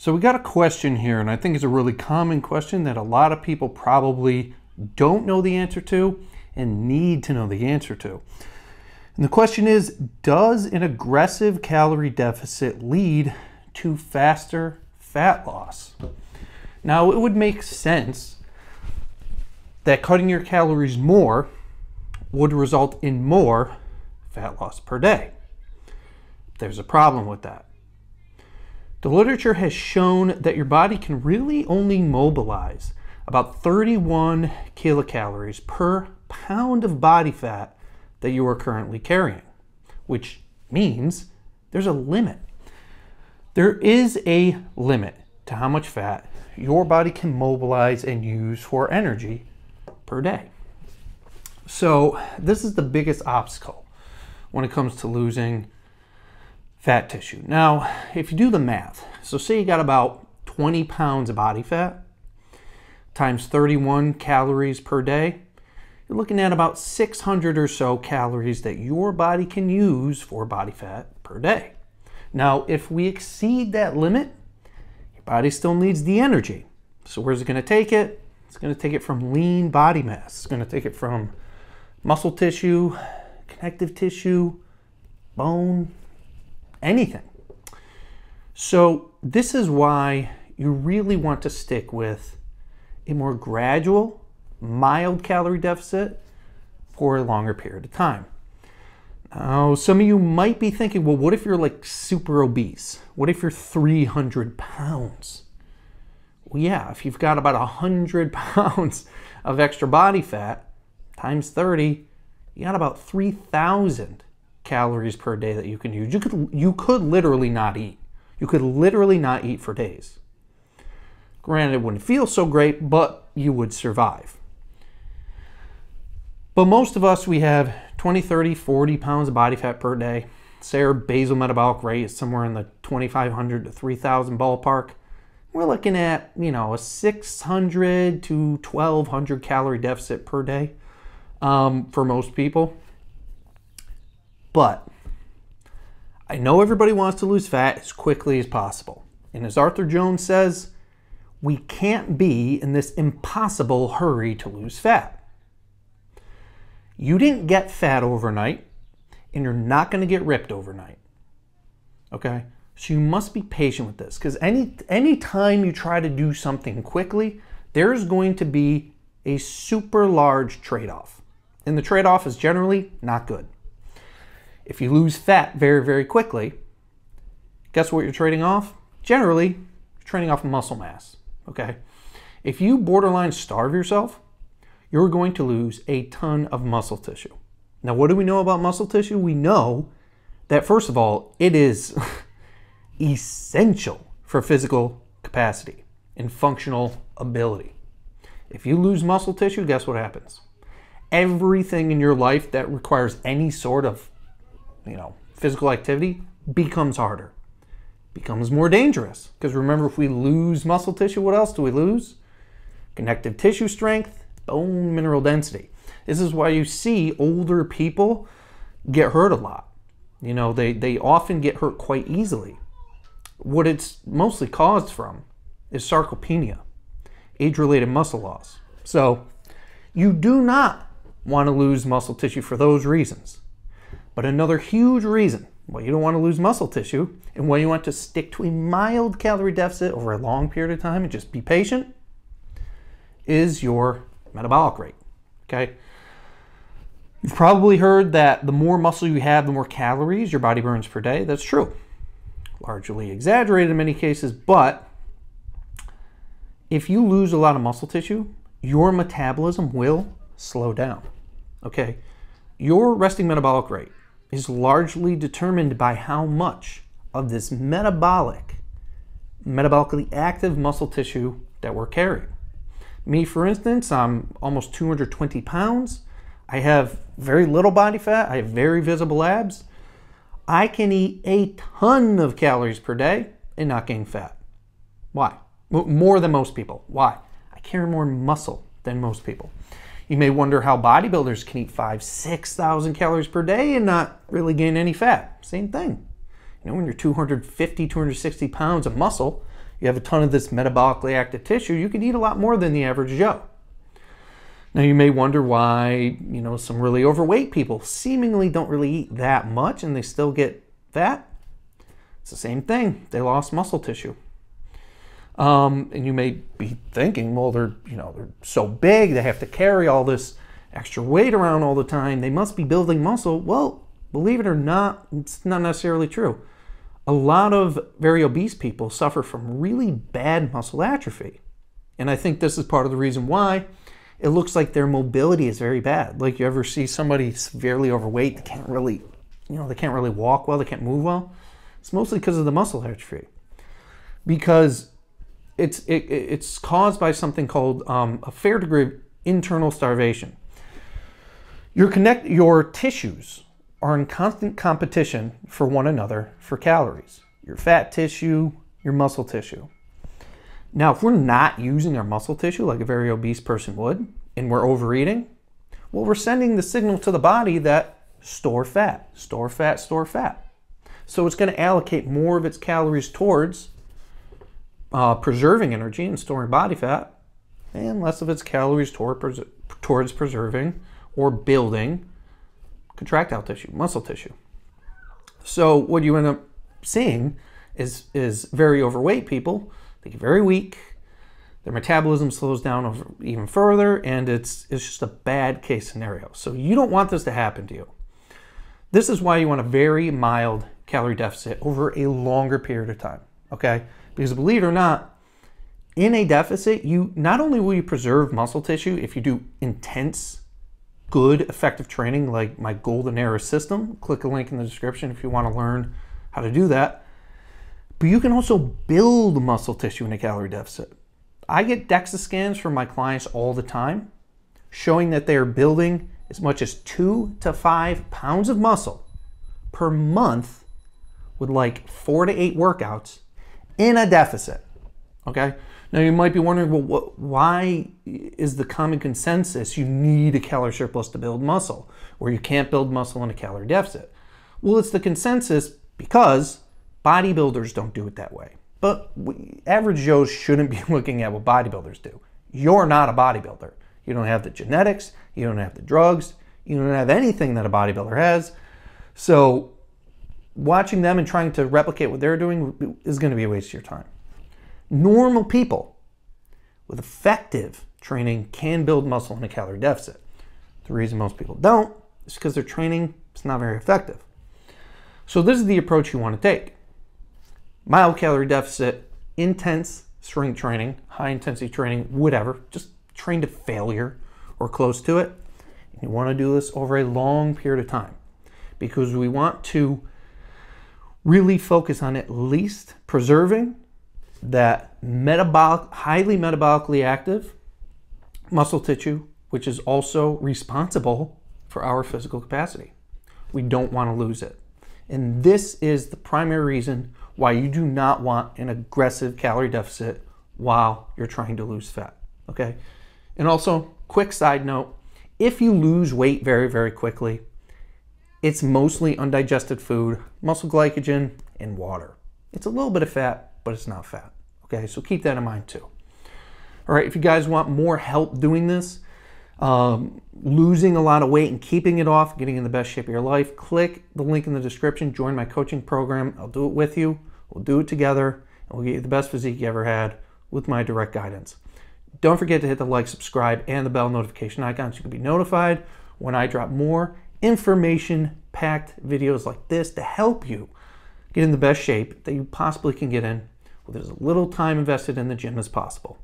So we got a question here, and I think it's a really common question that a lot of people probably don't know the answer to and need to know the answer to. And the question is, does an aggressive calorie deficit lead to faster fat loss? Now, it would make sense that cutting your calories more would result in more fat loss per day. There's a problem with that. The literature has shown that your body can really only mobilize about 31 kilocalories per pound of body fat that you are currently carrying, which means there's a limit. There is a limit to how much fat your body can mobilize and use for energy per day. So this is the biggest obstacle when it comes to losing fat tissue. Now, if you do the math, so say you got about 20 pounds of body fat times 31 calories per day, you're looking at about 600 or so calories that your body can use for body fat per day. Now, if we exceed that limit, your body still needs the energy. So where's it going to take it? It's going to take it from lean body mass. It's going to take it from muscle tissue, connective tissue, bone, anything. So this is why you really want to stick with a more gradual, mild calorie deficit for a longer period of time. Now, some of you might be thinking, well, what if you're like super obese? What if you're 300 pounds? Well, yeah, if you've got about 100 pounds of extra body fat times 30, you got about 3,000 calories per day that you can use. You could literally not eat. You could literally not eat for days. Granted, it wouldn't feel so great, but you would survive. But most of us, we have 20, 30, 40 pounds of body fat per day. Say our basal metabolic rate is somewhere in the 2,500 to 3,000 ballpark. We're looking at, a 600 to 1,200 calorie deficit per day for most people. But I know everybody wants to lose fat as quickly as possible. And as Arthur Jones says, we can't be in this impossible hurry to lose fat. You didn't get fat overnight, and you're not going to get ripped overnight. Okay? So you must be patient with this, because any time you try to do something quickly, there's going to be a super large trade-off. And the trade-off is generally not good. If you lose fat very, very quickly, guess what you're trading off? Generally, you're trading off muscle mass, okay? If you borderline starve yourself, you're going to lose a ton of muscle tissue. Now, what do we know about muscle tissue? We know that, first of all, it is essential for physical capacity and functional ability. If you lose muscle tissue, guess what happens? Everything in your life that requires any sort of physical activity becomes harder, becomes more dangerous. Because remember, if we lose muscle tissue, what else do we lose? Connective tissue strength, bone mineral density. This is why you see older people get hurt a lot. They often get hurt quite easily. What it's mostly caused from is sarcopenia, age-related muscle loss. So you do not want to lose muscle tissue for those reasons. But another huge reason why you don't want to lose muscle tissue and why you want to stick to a mild calorie deficit over a long period of time and just be patient is your metabolic rate, okay? You've probably heard that the more muscle you have, the more calories your body burns per day. That's true. Largely exaggerated in many cases, but if you lose a lot of muscle tissue, your metabolism will slow down, okay? Your resting metabolic rate is largely determined by how much of this metabolically active muscle tissue that we're carrying. Me, for instance, I'm almost 220 pounds. I have very little body fat. I have very visible abs. I can eat a ton of calories per day and not gain fat. Why? More than most people. Why? I carry more muscle than most people. You may wonder how bodybuilders can eat 5,000, 6,000 calories per day and not really gain any fat. Same thing. When you're 250, 260 pounds of muscle, you have a ton of this metabolically active tissue, you can eat a lot more than the average Joe. Now you may wonder why, some really overweight people seemingly don't really eat that much and they still get fat. It's the same thing. They lost muscle tissue. And you may be thinking, well, they're so big, they have to carry all this extra weight around all the time. They must be building muscle. Well, believe it or not, it's not necessarily true. A lot of very obese people suffer from really bad muscle atrophy. And I think this is part of the reason why it looks like their mobility is very bad. Like, you ever see somebody severely overweight, they can't really walk well, they can't move well. It's mostly because of the muscle atrophy. Because it's caused by something called a fair degree of internal starvation. Your tissues are in constant competition for one another for calories. Your fat tissue, your muscle tissue. Now, if we're not using our muscle tissue like a very obese person would, and we're overeating, well, we're sending the signal to the body that store fat, store fat, store fat. So it's going to allocate more of its calories towards preserving energy and storing body fat, and less of its calories towards preserving or building contractile tissue, muscle tissue. So what you end up seeing is very overweight people. They get very weak, their metabolism slows down even further, and it's just a bad case scenario. So you don't want this to happen to you. This is why you want a very mild calorie deficit over a longer period of time, okay? Because believe it or not, in a deficit, you not only will you preserve muscle tissue if you do intense, good, effective training like my Golden Era system. Click a link in the description if you want to learn how to do that. But you can also build muscle tissue in a calorie deficit. I get DEXA scans from my clients all the time showing that they are building as much as 2 to 5 pounds of muscle per month with like 4 to 8 workouts in a deficit, okay? Now you might be wondering, well, why is the common consensus you need a calorie surplus to build muscle, or you can't build muscle in a calorie deficit? Well, it's the consensus because bodybuilders don't do it that way. But average Joes shouldn't be looking at what bodybuilders do. You're not a bodybuilder. You don't have the genetics, you don't have the drugs, you don't have anything that a bodybuilder has. So watching them and trying to replicate what they're doing is going to be a waste of your time. Normal people with effective training can build muscle in a calorie deficit. The reason most people don't is because their training is not very effective. So this is the approach you want to take. Mild calorie deficit, intense strength training, high intensity training, whatever, just train to failure or close to it. You want to do this over a long period of time because we want to really focus on at least preserving that highly metabolically active muscle tissue, which is also responsible for our physical capacity. We don't want to lose it. And this is the primary reason why you do not want an aggressive calorie deficit while you're trying to lose fat, okay? And also, quick side note, if you lose weight very, very quickly, it's mostly undigested food, muscle glycogen, and water. It's a little bit of fat, but it's not fat, okay? So keep that in mind too. All right, if you guys want more help doing this, losing a lot of weight and keeping it off, getting in the best shape of your life, click the link in the description, join my coaching program. I'll do it with you. We'll do it together, and we'll get you the best physique you ever had with my direct guidance. Don't forget to hit the like, subscribe, and the bell notification icon so you can be notified when I drop more information-packed videos like this to help you get in the best shape that you possibly can get in with as little time invested in the gym as possible.